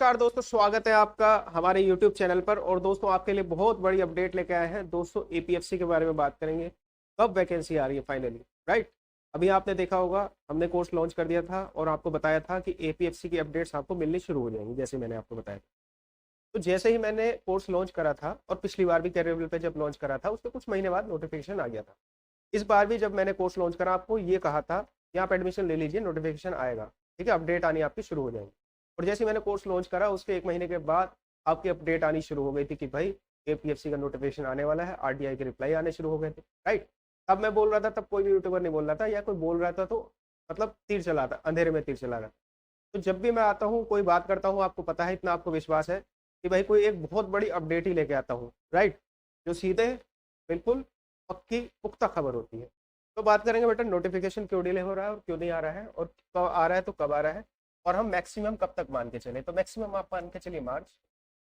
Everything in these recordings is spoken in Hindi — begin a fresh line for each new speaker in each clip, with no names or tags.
नमस्कार दोस्तों, स्वागत है आपका हमारे YouTube चैनल पर। और दोस्तों आपके लिए बहुत बड़ी अपडेट लेके आए हैं। दोस्तों एपीएफसी के बारे में बात करेंगे, कब वैकेंसी आ रही है फाइनली, राइट। अभी आपने देखा होगा, हमने कोर्स लॉन्च कर दिया था और आपको बताया था कि एपीएफसी की अपडेट्स आपको मिलनी शुरू हो जाएंगी, जैसे मैंने आपको बताया था। तो जैसे ही मैंने कोर्स लॉन्च करा था, और पिछली बार भी कैरियर पे जब लॉन्च करा था, उसके कुछ महीने बाद नोटिफिकेशन आ गया था। इस बार भी जब मैंने कोर्स लॉन्च करा, आपको ये कहा था कि आप एडमिशन ले लीजिए, नोटिफिकेशन आएगा, ठीक है, अपडेट आनी आपकी शुरू हो जाएगी। और जैसे मैंने कोर्स लॉन्च करा, उसके एक महीने के बाद आपकी अपडेट आनी शुरू हो गई थी कि भाई एपीएफसी का नोटिफिकेशन आने वाला है, आरटीआई के रिप्लाई आने शुरू हो गए थे, राइट। तब मैं बोल रहा था, तब कोई भी यूट्यूबर नहीं बोल रहा था, या कोई बोल रहा था तो मतलब तीर चला था, अंधेरे में तीर चला रहा था। तो जब भी मैं आता हूँ, कोई बात करता हूँ, आपको पता है, इतना आपको विश्वास है कि भाई कोई एक बहुत बड़ी अपडेट ही लेके आता हूँ, राइट, जो सीधे बिल्कुल पक्की पुख्ता खबर होती है। तो बात करेंगे बेटा, नोटिफिकेशन क्यों डिले हो रहा है और क्यों नहीं आ रहा है, और कब आ रहा है तो कब आ रहा है, और हम मैक्सिमम कब तक मान के चले। तो मैक्सिमम आप मान के चलिए मार्च।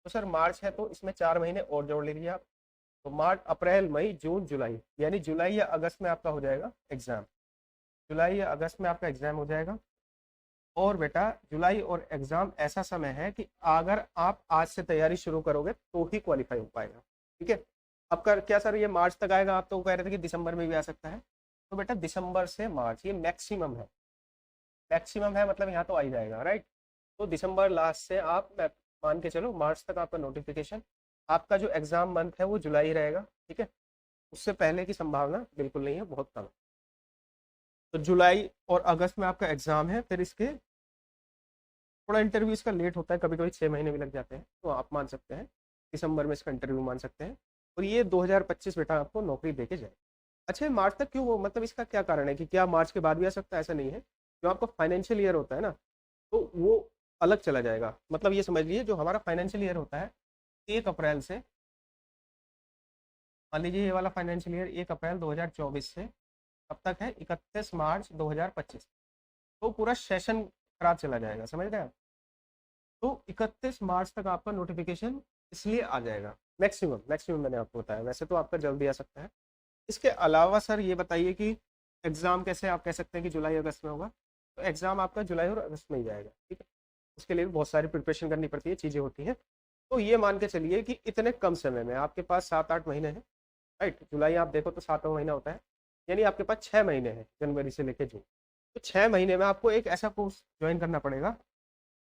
तो सर मार्च है तो इसमें 4 महीने और जोड़ लीजिए आप। तो मार्च, अप्रैल, मई, जून, जुलाई, यानी जुलाई या अगस्त में आपका हो जाएगा एग्जाम। जुलाई या अगस्त में आपका एग्जाम हो जाएगा। और बेटा जुलाई और एग्जाम ऐसा समय है कि अगर आप आज से तैयारी शुरू करोगे तो ही क्वालिफाई हो पाएगा, ठीक है। अब कर क्या सर, ये मार्च तक आएगा, आप तो कह रहे थे कि दिसंबर में भी आ सकता है। तो बेटा दिसंबर से मार्च ये मैक्सिमम है, मैक्सिमम है, मतलब यहाँ तो आ ही जाएगा, राइट। तो दिसंबर लास्ट से आप मान के चलो मार्च तक आपका नोटिफिकेशन। आपका जो एग्जाम मंथ है वो जुलाई रहेगा, ठीक है। उससे पहले की संभावना बिल्कुल नहीं है, बहुत कम है। तो जुलाई और अगस्त में आपका एग्जाम है, फिर इसके थोड़ा इंटरव्यू इसका लेट होता है, कभी कभी 6 महीने भी लग जाते हैं, तो आप मान सकते हैं दिसंबर में इसका इंटरव्यू मान सकते हैं। और ये 2025 बेटा आपको नौकरी देके जाए। अच्छा, मार्च तक क्यों, मतलब इसका क्या कारण है कि क्या मार्च के बाद भी आ सकता है? ऐसा नहीं है। जो आपका फाइनेंशियल ईयर होता है ना, तो वो अलग चला जाएगा। मतलब ये समझ लीजिए, जो हमारा फाइनेंशियल ईयर होता है 1 अप्रैल से, मान लीजिए ये वाला फाइनेंशियल ईयर 1 अप्रैल 2024 से अब तक है 31 मार्च 2025। तो पूरा सेशन खराब चला जाएगा, समझ रहे हैं आप। तो 31 मार्च तक आपका नोटिफिकेशन इसलिए आ जाएगा, मैक्सिमम मैक्सिमम मैंने आपको बताया। वैसे तो आपका जल्दी आ सकता है। इसके अलावा सर ये बताइए कि एग्ज़ाम कैसे आप कह सकते हैं कि जुलाई अगस्त में होगा। तो एग्ज़ाम आपका जुलाई और अगस्त में ही जाएगा, ठीक है। उसके लिए भी बहुत सारी प्रिपरेशन करनी पड़ती है, चीज़ें होती हैं। तो ये मान के चलिए कि इतने कम समय में आपके पास 7-8 महीने हैं, राइट। जुलाई आप देखो तो 7वां महीना होता है, यानी आपके पास 6 महीने हैं, जनवरी से लेकर जून। तो 6 महीने में आपको एक ऐसा कोर्स ज्वाइन करना पड़ेगा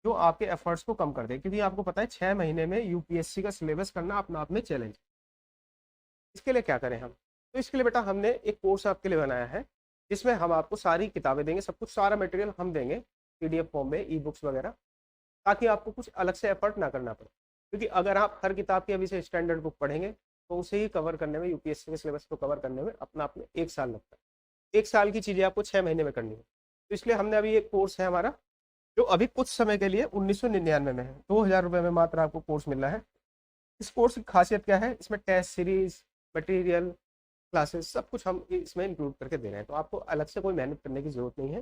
जो आपके एफर्ट्स को कम कर दे, क्योंकि आपको पता है 6 महीने में यूपीएससी का सिलेबस करना अपना आप में चैलेंज। इसके लिए क्या करें हम? तो इसके लिए बेटा हमने एक कोर्स आपके लिए बनाया है, जिसमें हम आपको सारी किताबें देंगे, सब कुछ, सारा मटेरियल हम देंगे पीडीएफ फॉर्म में, ई बुक्स वगैरह, ताकि आपको कुछ अलग से एफर्ट ना करना पड़े। क्योंकि अगर आप हर किताब की अभी से स्टैंडर्ड बुक पढ़ेंगे, तो उसे ही कवर करने में, यूपीएससी के सिलेबस को कवर करने में अपना आप में 1 साल लगता है। 1 साल की चीज़ें आपको 6 महीने में करनी है। तो इसलिए हमने अभी एक कोर्स है हमारा, जो अभी कुछ समय के लिए 1999 में है, 2000 रुपये में मात्र आपको कोर्स मिल रहा है। इस कोर्स की खासियत क्या है? इसमें टेस्ट सीरीज, मटेरियल, क्लासेस, सब कुछ हम इसमें इंक्लूड करके दे रहे हैं। तो आपको अलग से कोई मेहनत करने की जरूरत नहीं है,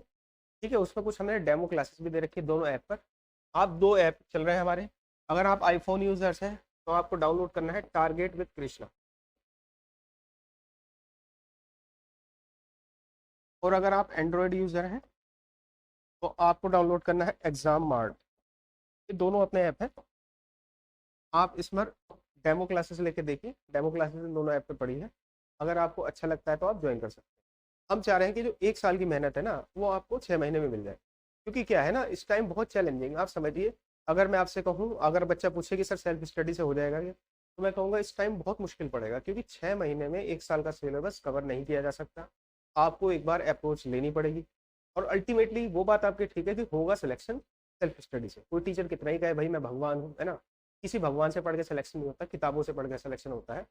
ठीक है। उसमें कुछ हमने डेमो क्लासेस भी दे रखी है दोनों ऐप पर। आप, 2 ऐप चल रहे हैं हमारे। अगर आप आईफोन यूजर्स हैं तो आपको डाउनलोड करना है टारगेट विद कृष्णा, और अगर आप एंड्रॉयड यूजर हैं तो आपको डाउनलोड करना है एग्जाम मार्ट। ये दोनों अपने ऐप हैं। आप इस पर डेमो क्लासेस लेके देखिए, डेमो क्लासेस इन दोनों ऐप पे पड़ी है। अगर आपको अच्छा लगता है तो आप ज्वाइन कर सकते हैं। हम चाह रहे हैं कि जो 1 साल की मेहनत है ना, वो आपको 6 महीने में मिल जाए। क्योंकि क्या है ना, इस टाइम बहुत चैलेंजिंग, आप समझिए। अगर मैं आपसे कहूँ, अगर बच्चा पूछे कि सर सेल्फ स्टडी से हो जाएगा क्या, तो मैं कहूँगा इस टाइम बहुत मुश्किल पड़ेगा, क्योंकि 6 महीने में 1 साल का सिलेबस कवर नहीं किया जा सकता। आपको एक बार अप्रोच लेनी पड़ेगी। और अल्टीमेटली वो बात आपकी ठीक है कि होगा सिलेक्शन सेल्फ स्टडी से। कोई टीचर कितना ही कहे भाई मैं भगवान हूँ, है ना, किसी भगवान से पढ़ के सिलेक्शन नहीं होता, किताबों से पढ़ के सिलेक्शन होता है।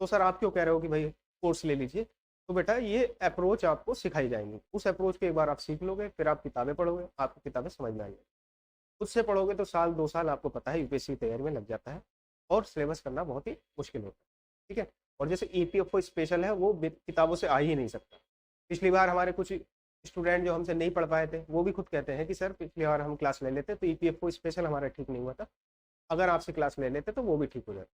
तो सर आप क्यों कह रहे हो कि भाई कोर्स ले लीजिए? तो बेटा ये अप्रोच आपको सिखाई जाएंगी। उस अप्रोच को एक बार आप सीख लोगे, फिर आप किताबें पढ़ोगे, आपको किताबें समझ में आएंगी। खुद से पढ़ोगे तो साल 2 साल आपको पता है यूपीएससी की तैयारी में लग जाता है, और सिलेबस करना बहुत ही मुश्किल होता है, ठीक है। और जैसे ईपीएफओ स्पेशल है, वो किताबों से आ ही नहीं सकता। पिछली बार हमारे कुछ स्टूडेंट जो हमसे नहीं पढ़ पाए थे, वो भी खुद कहते हैं कि सर पिछली बार हम क्लास ले लेते तो ईपीएफओ स्पेशल हमारा ठीक नहीं हुआ था, अगर आपसे क्लास ले लेते तो वो भी ठीक हो जाता।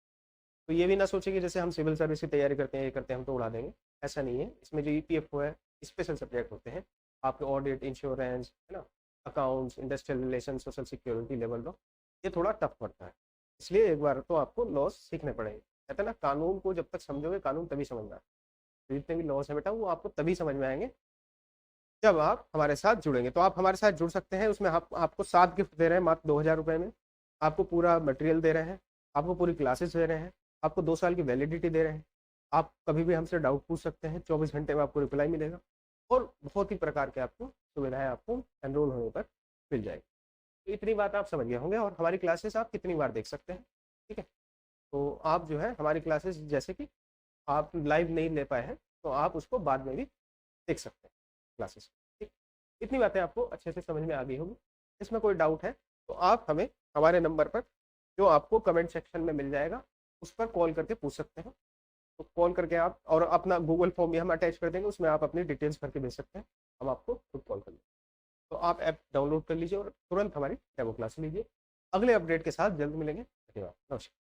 तो ये भी ना सोचिए कि जैसे हम सिविल सर्विस की तैयारी करते हैं, ये करते हैं, हम तो उड़ा देंगे। ऐसा नहीं है। इसमें जो ईपीएफओ है, स्पेशल सब्जेक्ट होते हैं आपके, ऑडिट, इंश्योरेंस, है ना, accounts, industrial relation, social security, labour law, ये थोड़ा टफ पड़ता है, इसलिए एक बार तो आपको लॉस सीखने पड़ेंगे। कहते हैं ना, कानून को जब तक समझोगे कानून तभी समझ में आएगा। तो जितने भी लॉस है बेटा वो आपको तभी समझ में आएंगे जब आप हमारे साथ जुड़ेंगे। तो आप हमारे साथ जुड़ सकते हैं, उसमें आपको 7 गिफ्ट दे रहे हैं मात्र 2000 रुपये में। आपको पूरा मटेरियल दे रहे हैं, आपको पूरी क्लासेस दे रहे हैं, आपको 2 साल की वैलिडिटी दे रहे हैं। आप कभी भी हमसे डाउट पूछ सकते हैं, 24 घंटे में आपको रिप्लाई मिलेगा और बहुत ही प्रकार के आपको सुविधाएं आपको एनरोल होने पर मिल जाएगी। तो इतनी बात आप समझ गए होंगे। और हमारी क्लासेस आप कितनी बार देख सकते हैं, ठीक है। तो आप जो है हमारी क्लासेस जैसे कि आप लाइव नहीं ले पाए हैं तो आप उसको बाद में भी देख सकते हैं क्लासेस, ठीक। इतनी बातें आपको अच्छे से समझ में आ गई होगी। इसमें कोई डाउट है तो आप हमें हमारे नंबर पर, जो आपको कमेंट सेक्शन में मिल जाएगा, उस पर कॉल करके पूछ सकते हैं। तो कॉल करके आप, और अपना गूगल फॉर्म भी हम अटैच कर देंगे, उसमें आप अपनी डिटेल्स भर के भेज सकते हैं, हम आपको खुद कॉल कर लेंगे। तो आप ऐप डाउनलोड कर लीजिए और तुरंत हमारी डेमो क्लास लीजिए। अगले अपडेट के साथ जल्द मिलेंगे। धन्यवाद, नमस्कार।